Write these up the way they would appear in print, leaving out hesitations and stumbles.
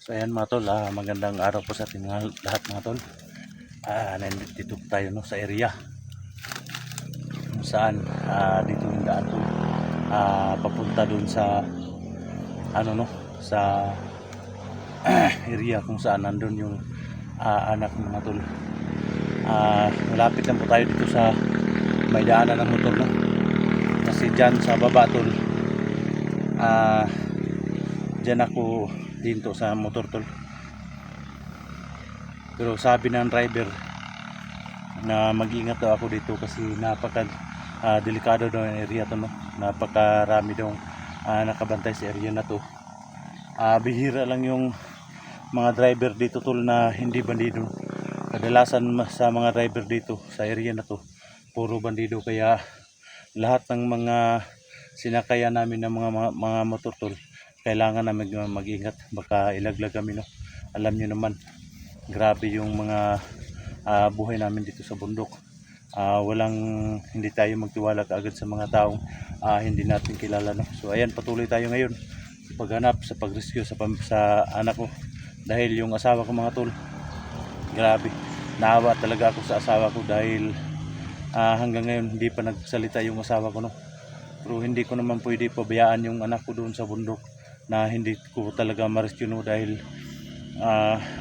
So ayan mga tol, magandang araw po sa ating lahat mga tol. Nandito tayo no, sa area kung saan dito yung daan tol, papunta dun sa ano no, sa area kung saan nandun yung anak mga tol. Malapit lang po tayo dito sa may daanan ng motor no, kasi dyan sa baba tol, dyan ako dinto sa motor tol. Pero sabi ng driver na mag-ingat daw ako dito kasi napaka delikado daw yung area to no. Napakarami daw nakabantay sa area na to. Bihira lang yung mga driver dito tol na hindi bandido. Kadalasan sa mga driver dito sa area na to puro bandido, kaya lahat ng mga sinakayan namin ng mga motor tol kailangan na mag-ingat, baka ilaglag kami no. Alam niyo naman, grabe yung mga buhay namin dito sa bundok. Hindi tayo magtiwala kaagad sa mga taong hindi natin kilala no. So ayan, patuloy tayo ngayon sa paghanap, sa pag-rescue sa anak ko, dahil yung asawa ko mga tol, grabe, naawa talaga ako sa asawa ko dahil hanggang ngayon hindi pa nagsalita yung asawa ko no. Pero hindi ko naman pwede pabayaan yung anak ko doon sa bundok na hindi ko talaga ma-rescue no, dahil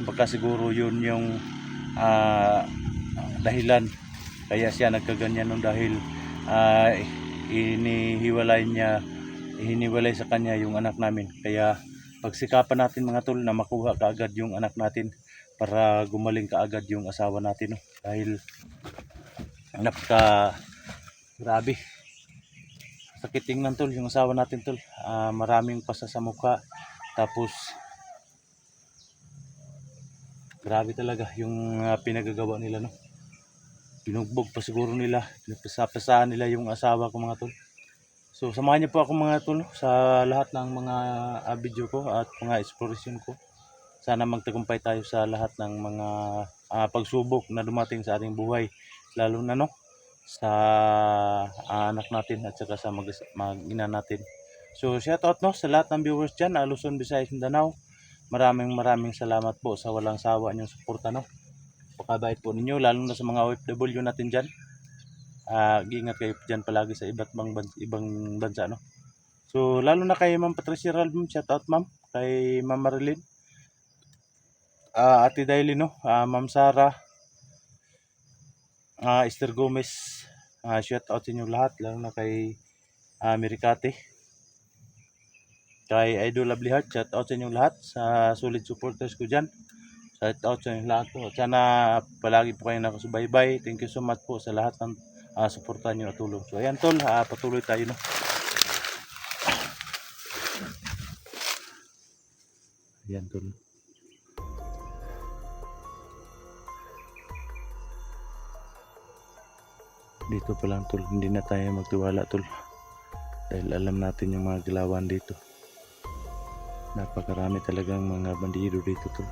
baka siguro yun yung dahilan kaya siya nagkaganyan nun, dahil hiniwalay sa kanya yung anak namin. Kaya pagsikapan natin mga tol na makuha kaagad yung anak natin para gumaling kaagad yung asawa natin no? Dahil napaka grabe, sakit tingnan tol yung asawa natin tol. Maraming pasa sa mukha, tapos grabe talaga yung pinagagawa nila no. Binugbog pa siguro nila, pinagpasapasahan nila yung asawa ko mga tol. So samahan niyo po ako mga tol sa lahat ng mga video ko at mga exploration ko. Sana magtagumpay tayo sa lahat ng mga pagsubok na dumating sa ating buhay, lalo na no sa anak natin at saka sa mag-ina natin. So shout out no sa lahat ng viewers dyan, Luzon, Visayas, Mindanao. Maraming salamat po sa walang sawa niyong suporta no. Pakabait po ninyo, lalo na sa mga OFW natin dyan. Ingat kayo dyan palagi sa ibang bansa no. So lalo na kay Ma'am Patricia Ralbum, shout out ma'am. Kay Ma'am Marilyn, Ate Daily no, Ma'am Sara, Esther Gomez, shout out sa inyo lahat, lalo na kay Miricate, kay Idol Lovely Heart, shout out sa inyo lahat, sa solid supporters ko dyan. Shout out sa inyo lahat po. Sana palagi po kayo nakasubaybay. Thank you so much po sa lahat ng suporta nyo at tulong. So ayan tol, patuloy tayo no. Ayan tol. Dito pa lang tol, hindi na tayo magtiwala tol. Dahil alam natin yung mga galawan dito. Napakarami talagang mga bandido dito tol.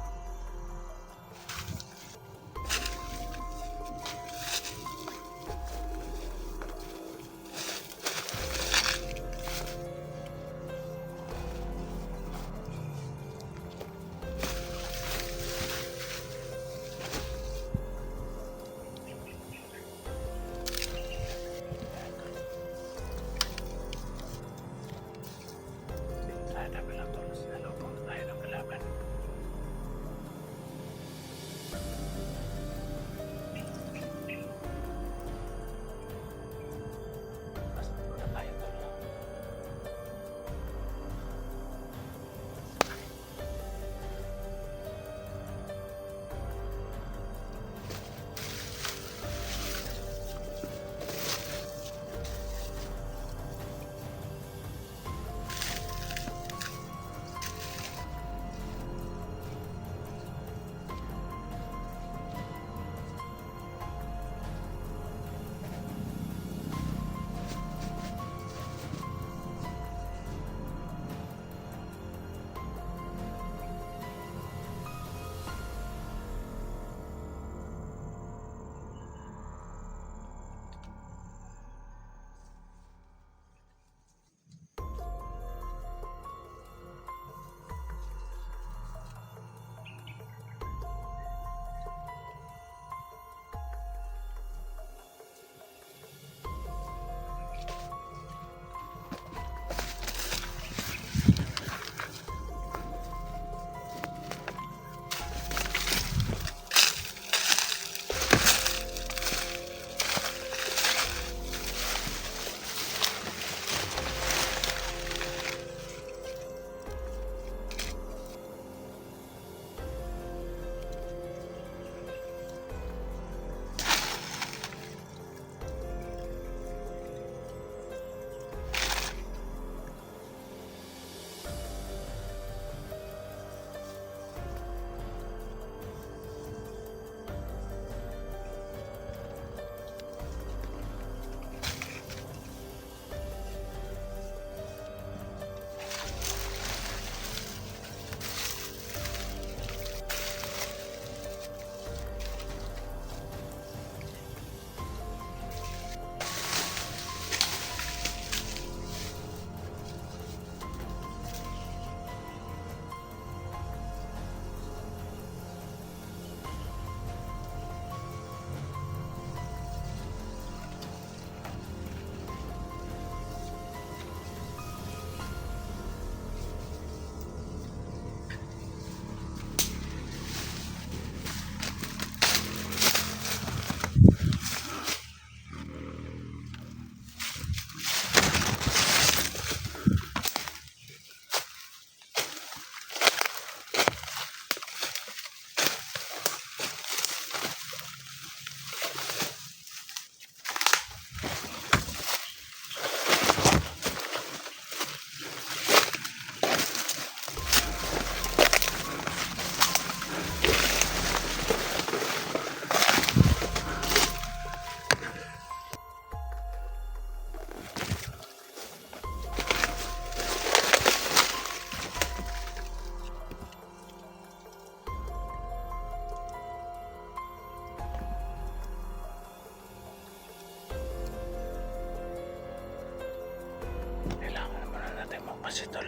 kasi tol,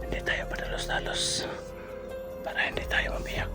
hindi tayo padalos-dalos para hindi tayo mabiyak.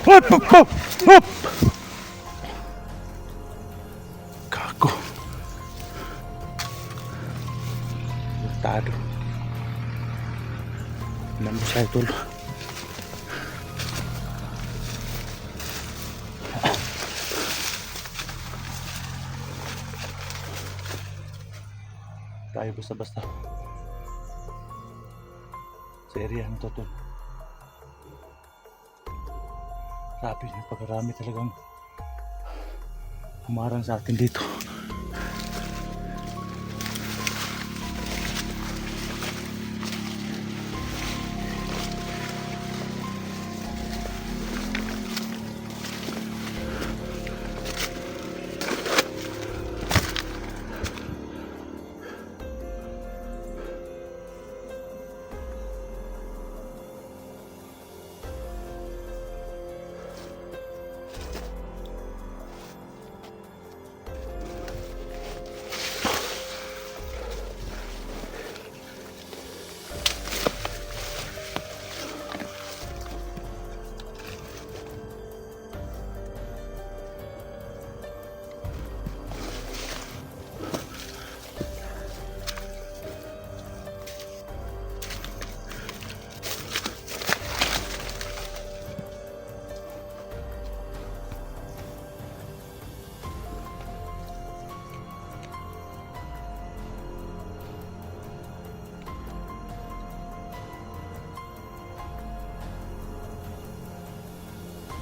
Hop, hop, hop, hop. Gago. Lutado. Alam mo siya ito. Tayo basta-basta sa area na to tol. Grabe, napakarami talagang humarang sa atin dito.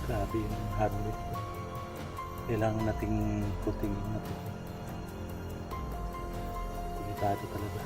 Grabe yung harang dito. Kailangan nating kunting ingat. Delikado talaga.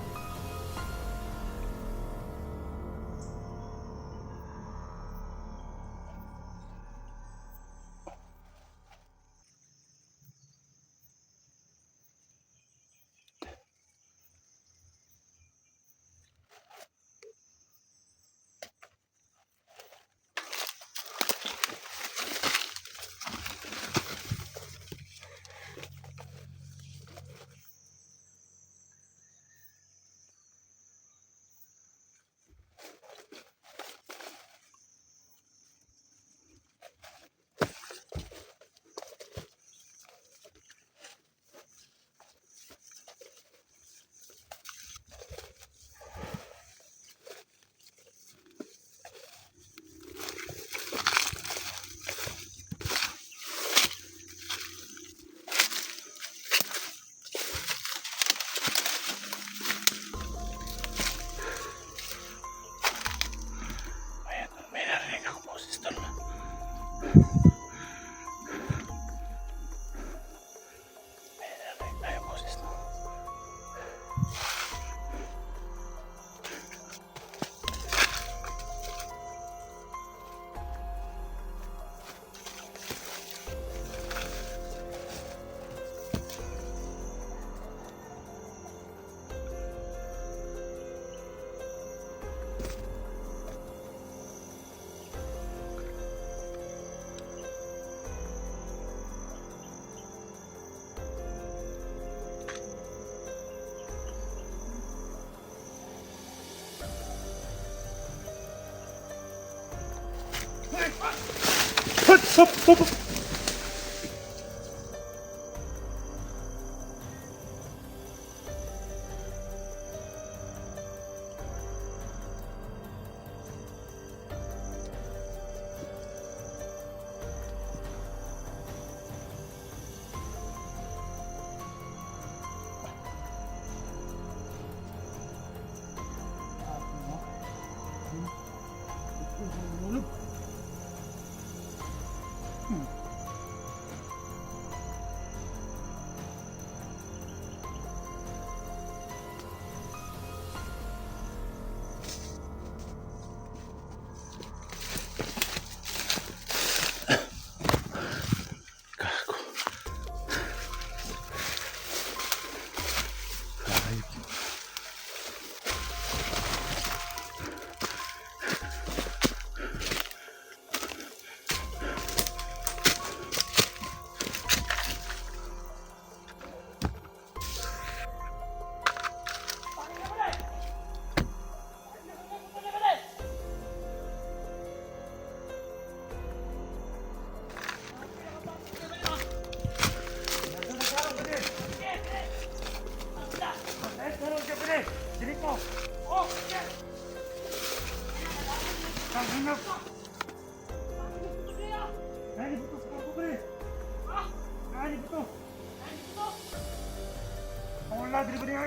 Hop, hop, hop.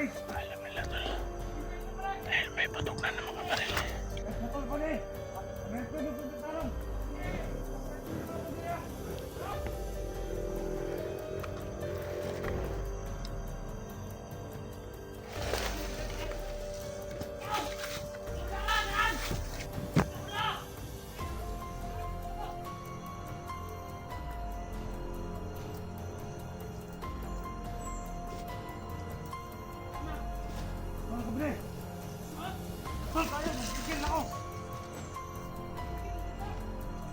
Alam nila tol. Dahil may patok na ng mga baril.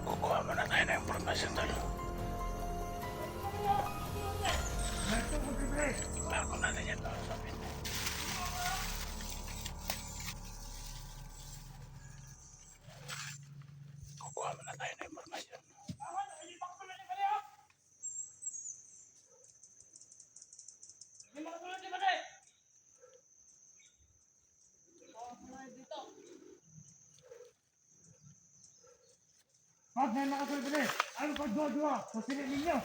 Kukuha muna tayo ng impormasyon tol. Bago natin yan kausapin. Kukuha muna tayo ng impormasyon. Pag may nakasal pala, ano pag dua-dua? Sa sila ninyo.